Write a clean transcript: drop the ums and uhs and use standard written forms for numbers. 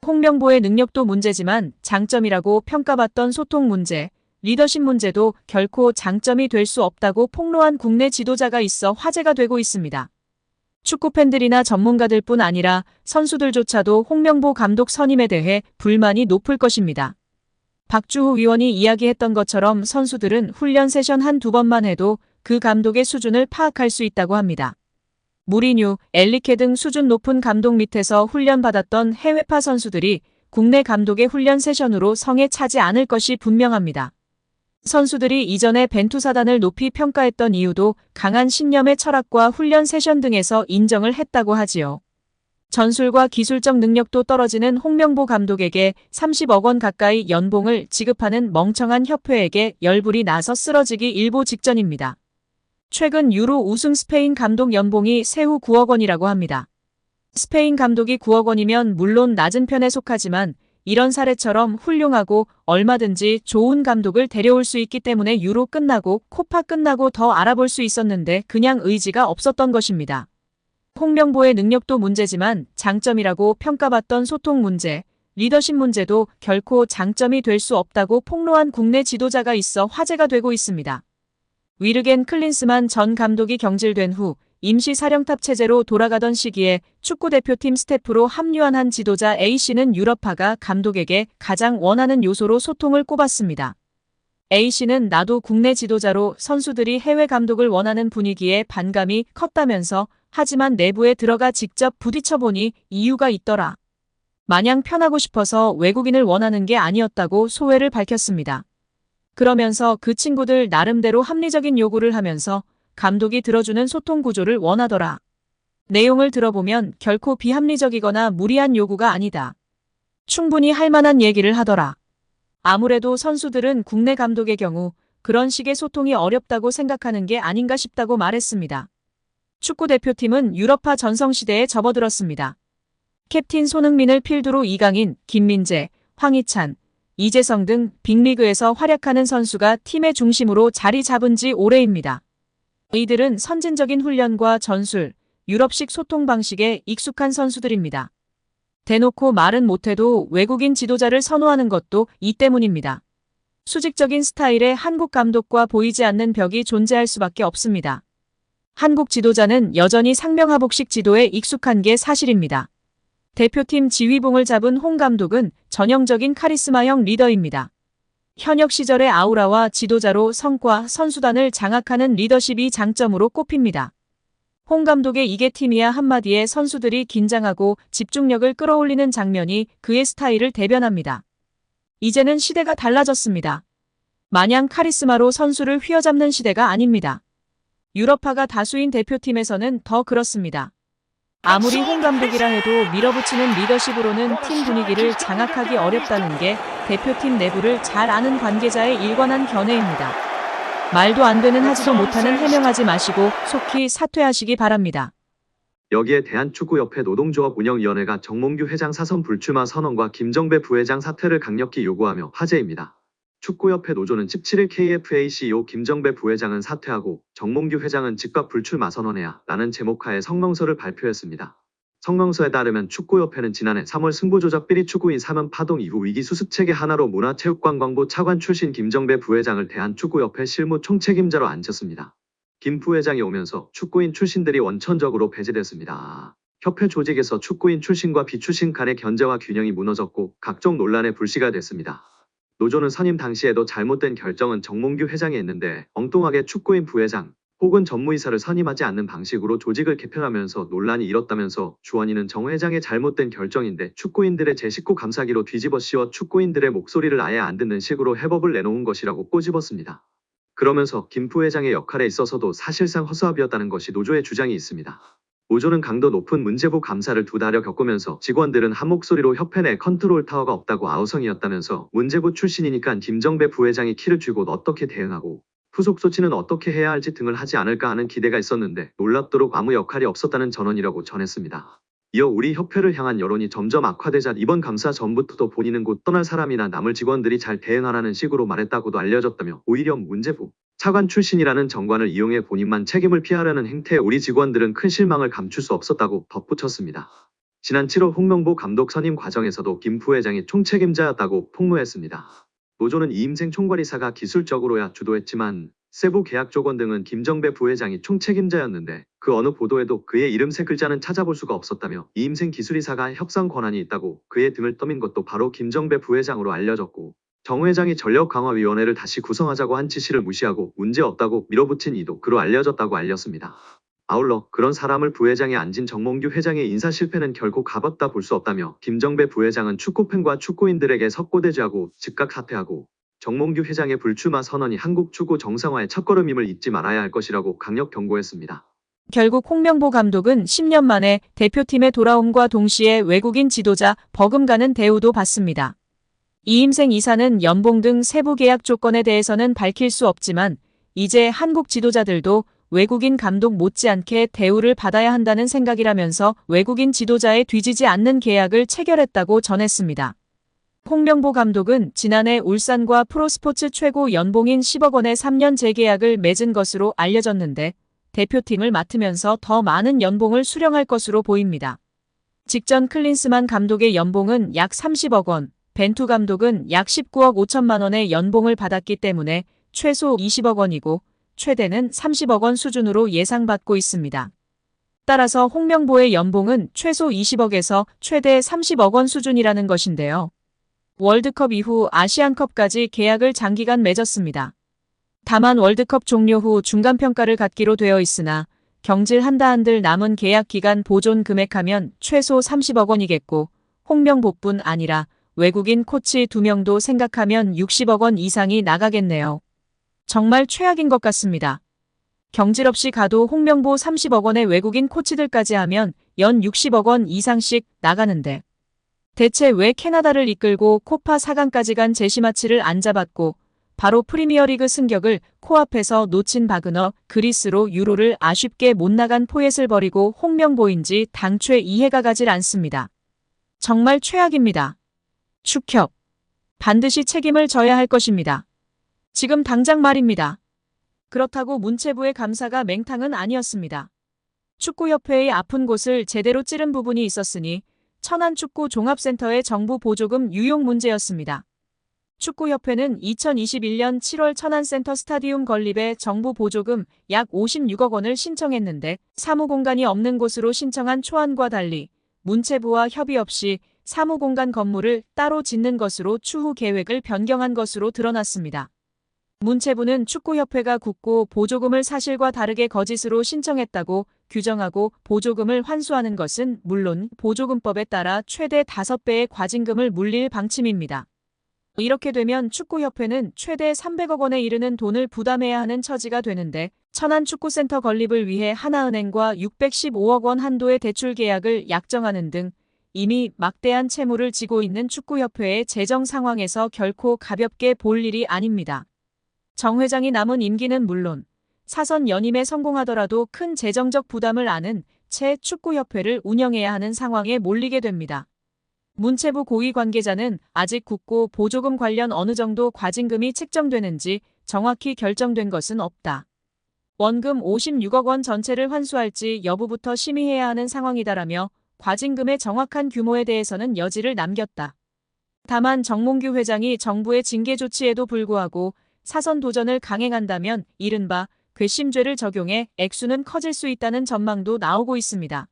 홍명보의 능력도 문제지만 장점이라고 평가받던 소통 문제, 리더십 문제도 결코 장점이 될 수 없다고 폭로한 국내 지도자가 있어 화제가 되고 있습니다. 축구팬들이나 전문가들뿐 아니라 선수들조차도 홍명보 감독 선임에 대해 불만이 높을 것입니다. 박주호 위원이 이야기했던 것처럼 선수들은 훈련 세션 한두 번만 해도 그 감독의 수준을 파악할 수 있다고 합니다. 무리뉴, 엘리케 등 수준 높은 감독 밑에서 훈련받았던 해외파 선수들이 국내 감독의 훈련 세션으로 성에 차지 않을 것이 분명합니다. 선수들이 이전에 벤투사단을 높이 평가했던 이유도 강한 신념의 철학과 훈련 세션 등에서 인정을 했다고 하지요. 전술과 기술적 능력도 떨어지는 홍명보 감독에게 30억 원 가까이 연봉을 지급하는 멍청한 협회에게 열불이 나서 쓰러지기 일보 직전입니다. 최근 유로 우승 스페인 감독 연봉이 세후 9억 원이라고 합니다. 스페인 감독이 9억 원이면 물론 낮은 편에 속하지만 이런 사례처럼 훌륭하고 얼마든지 좋은 감독을 데려올 수 있기 때문에 유로 끝나고 코파 끝나고 더 알아볼 수 있었는데 그냥 의지가 없었던 것입니다. 홍명보의 능력도 문제지만 장점이라고 평가받던 소통 문제, 리더십 문제도 결코 장점이 될 수 없다고 폭로한 국내 지도자가 있어 화제가 되고 있습니다. 위르겐 클린스만 전 감독이 경질된 후 임시 사령탑 체제로 돌아가던 시기에 축구대표팀 스태프로 합류한 한 지도자 A씨는 유럽파가 감독에게 가장 원하는 요소로 소통을 꼽았습니다. A씨는 나도 국내 지도자로 선수들이 해외 감독을 원하는 분위기에 반감이 컸다면서 하지만 내부에 들어가 직접 부딪혀보니 이유가 있더라. 마냥 편하고 싶어서 외국인을 원하는 게 아니었다고 소회를 밝혔습니다. 그러면서 그 친구들 나름대로 합리적인 요구를 하면서 감독이 들어주는 소통 구조를 원하더라. 내용을 들어보면 결코 비합리적이거나 무리한 요구가 아니다. 충분히 할 만한 얘기를 하더라. 아무래도 선수들은 국내 감독의 경우 그런 식의 소통이 어렵다고 생각하는 게 아닌가 싶다고 말했습니다. 축구대표팀은 유럽파 전성시대에 접어들었습니다. 캡틴 손흥민을 필두로 이강인, 김민재, 황희찬, 이재성 등 빅리그에서 활약하는 선수가 팀의 중심으로 자리 잡은 지 오래입니다. 이들은 선진적인 훈련과 전술, 유럽식 소통 방식에 익숙한 선수들입니다. 대놓고 말은 못해도 외국인 지도자를 선호하는 것도 이 때문입니다. 수직적인 스타일의 한국 감독과 보이지 않는 벽이 존재할 수밖에 없습니다. 한국 지도자는 여전히 상명하복식 지도에 익숙한 게 사실입니다. 대표팀 지휘봉을 잡은 홍 감독은 전형적인 카리스마형 리더입니다. 현역 시절의 아우라와 지도자로 성과, 선수단을 장악하는 리더십이 장점으로 꼽힙니다. 홍 감독의 이게 팀이야 한마디에 선수들이 긴장하고 집중력을 끌어올리는 장면이 그의 스타일을 대변합니다. 이제는 시대가 달라졌습니다. 마냥 카리스마로 선수를 휘어잡는 시대가 아닙니다. 유럽파가 다수인 대표팀에서는 더 그렇습니다. 아무리 홍 감독이라 해도 밀어붙이는 리더십으로는 팀 분위기를 장악하기 어렵다는 게 대표팀 내부를 잘 아는 관계자의 일관한 견해입니다. 말도 안 되는 하지도 못하는 해명하지 마시고 속히 사퇴하시기 바랍니다. 여기에 대한축구협회 노동조합 운영위원회가 정몽규 회장 사선 불출마 선언과 김정배 부회장 사퇴를 강력히 요구하며 화제입니다. 축구협회 노조는 17일 KFA CEO 김정배 부회장은 사퇴하고 정몽규 회장은 즉각 불출마 선언해야 라는 제목하에 성명서를 발표했습니다. 성명서에 따르면 축구협회는 지난해 3월 승부조작 비리 축구인 사면 파동 이후 위기 수습체계 하나로 문화체육관광부 차관 출신 김정배 부회장을 대한축구협회 실무 총책임자로 앉혔습니다. 김 부회장이 오면서 축구인 출신들이 원천적으로 배제됐습니다. 협회 조직에서 축구인 출신과 비출신 간의 견제와 균형이 무너졌고 각종 논란에 불씨가 됐습니다. 노조는 선임 당시에도 잘못된 결정은 정몽규 회장이 했는데 엉뚱하게 축구인 부회장 혹은 전무이사를 선임하지 않는 방식으로 조직을 개편하면서 논란이 일었다면서 주원이는 정 회장의 잘못된 결정인데 축구인들의 제19 감사기로 뒤집어 씌워 축구인들의 목소리를 아예 안 듣는 식으로 해법을 내놓은 것이라고 꼬집었습니다. 그러면서 김 부회장의 역할에 있어서도 사실상 허수아비였다는 것이 노조의 주장이 있습니다. 노조는 강도 높은 문제부 감사를 2달여 겪으면서 직원들은 한 목소리로 협회 내 컨트롤 타워가 없다고 아우성이었다면서 문제부 출신이니까 김정배 부회장이 키를 쥐고 어떻게 대응하고 후속 조치는 어떻게 해야 할지 등을 하지 않을까 하는 기대가 있었는데 놀랍도록 아무 역할이 없었다는 전언이라고 전했습니다. 이어 우리 협회를 향한 여론이 점점 악화되자 이번 감사 전부터도 본인은 곧 떠날 사람이나 남을 직원들이 잘 대응하라는 식으로 말했다고도 알려졌다며 오히려 문제부 차관 출신이라는 정관을 이용해 본인만 책임을 피하려는 행태에 우리 직원들은 큰 실망을 감출 수 없었다고 덧붙였습니다. 지난 7월 홍명보 감독 선임 과정에서도 김 부회장이 총책임자였다고 폭로했습니다. 노조는 이임생 총괄이사가 기술적으로야 주도했지만 세부 계약 조건 등은 김정배 부회장이 총책임자였는데 그 어느 보도에도 그의 이름 세 글자는 찾아볼 수가 없었다며 이임생 기술이사가 협상 권한이 있다고 그의 등을 떠민 것도 바로 김정배 부회장으로 알려졌고 정 회장이 전력강화위원회를 다시 구성하자고 한 지시를 무시하고 문제없다고 밀어붙인 이도 그로 알려졌다고 알렸습니다. 아울러 그런 사람을 부회장에 앉힌 정몽규 회장의 인사 실패는 결코 가볍다 볼 수 없다며 김정배 부회장은 축구팬과 축구인들에게 석고대죄하고 즉각 사퇴하고 정몽규 회장의 불출마 선언이 한국 축구 정상화의 첫걸음임을 잊지 말아야 할 것이라고 강력 경고했습니다. 결국 홍명보 감독은 10년 만에 대표팀에 돌아옴과 동시에 외국인 지도자 버금가는 대우도 받습니다. 이임생 이사는 연봉 등 세부 계약 조건에 대해서는 밝힐 수 없지만 이제 한국 지도자들도 외국인 감독 못지않게 대우를 받아야 한다는 생각이라면서 외국인 지도자에 뒤지지 않는 계약을 체결했다고 전했습니다. 홍명보 감독은 지난해 울산과 프로스포츠 최고 연봉인 10억 원의 3년 재계약을 맺은 것으로 알려졌는데 대표팀을 맡으면서 더 많은 연봉을 수령할 것으로 보입니다. 직전 클린스만 감독의 연봉은 약 30억 원, 벤투 감독은 약 19억 5천만 원의 연봉을 받았기 때문에 최소 20억 원이고 최대는 30억 원 수준으로 예상받고 있습니다. 따라서 홍명보의 연봉은 최소 20억에서 최대 30억 원 수준이라는 것인데요. 월드컵 이후 아시안컵까지 계약을 장기간 맺었습니다. 다만 월드컵 종료 후 중간평가를 갖기로 되어 있으나 경질 한들 남은 계약 기간 보존 금액하면 최소 30억 원이겠고 홍명보뿐 아니라 외국인 코치 2명도 생각하면 60억 원 이상이 나가겠네요. 정말 최악인 것 같습니다. 경질 없이 가도 홍명보 30억 원의 외국인 코치들까지 하면 연 60억 원 이상씩 나가는데 대체 왜 캐나다를 이끌고 코파 4강까지 간 제시마치를 안 잡았고 바로 프리미어리그 승격을 코앞에서 놓친 바그너 그리스로 유로를 아쉽게 못 나간 포엣을 버리고 홍명보인지 당최 이해가 가질 않습니다. 정말 최악입니다. 축협. 반드시 책임을 져야 할 것입니다. 지금 당장 말입니다. 그렇다고 문체부의 감사가 맹탕은 아니었습니다. 축구협회의 아픈 곳을 제대로 찌른 부분이 있었으니 천안축구종합센터의 정부 보조금 유용 문제였습니다. 축구협회는 2021년 7월 천안센터 스타디움 건립에 정부 보조금 약 56억 원을 신청했는데 사무공간이 없는 곳으로 신청한 초안과 달리 문체부와 협의 없이 사무공간 건물을 따로 짓는 것으로 추후 계획을 변경한 것으로 드러났습니다. 문체부는 축구협회가 굳고 보조금을 사실과 다르게 거짓으로 신청했다고 규정하고 보조금을 환수하는 것은 물론 보조금법에 따라 최대 5배의 과징금을 물릴 방침입니다. 이렇게 되면 축구협회는 최대 300억 원에 이르는 돈을 부담해야 하는 처지가 되는데 천안축구센터 건립을 위해 하나은행과 615억 원 한도의 대출 계약을 약정하는 등 이미 막대한 채무를 지고 있는 축구협회의 재정 상황에서 결코 가볍게 볼 일이 아닙니다. 정 회장이 남은 임기는 물론 사선 연임에 성공하더라도 큰 재정적 부담을 안은 채 축구협회를 운영해야 하는 상황에 몰리게 됩니다. 문체부 고위 관계자는 아직 굳고 보조금 관련 어느 정도 과징금이 책정되는지 정확히 결정된 것은 없다. 원금 56억 원 전체를 환수할지 여부부터 심의해야 하는 상황이다라며 과징금의 정확한 규모에 대해서는 여지를 남겼다. 다만 정몽규 회장이 정부의 징계 조치에도 불구하고 사선 도전을 강행한다면 이른바 괘씸죄를 적용해 액수는 커질 수 있다는 전망도 나오고 있습니다.